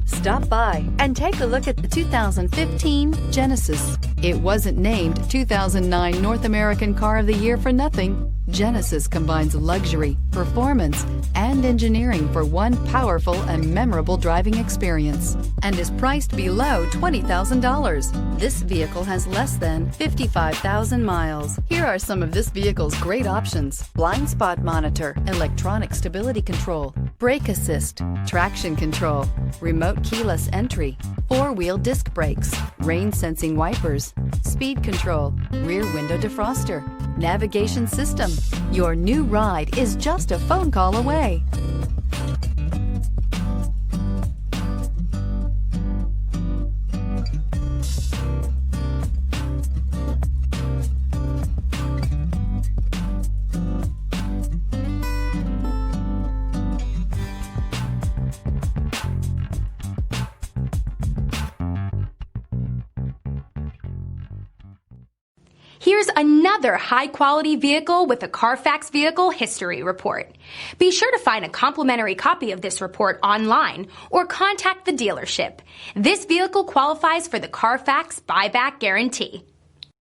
Stop by and take a look at the 2015 Genesis. It wasn't named 2009 North American Car of the Year for nothing. Genesis combines luxury, performance, and engineering for one powerful and memorable driving experience and is priced below $20,000. This vehicle has less than 55,000 miles. Here are some of this vehicle's great options: blind spot monitor, electronic stability control, brake assist, traction control, remote keyless entry, four-wheel disc brakes, rain sensing wipers, speed control, rear window defroster, navigation system. Your new ride is just a phone call away. Here's another high-quality vehicle with a Carfax Vehicle History Report. Be sure to find a complimentary copy of this report online or contact the dealership. This vehicle qualifies for the Carfax Buyback Guarantee.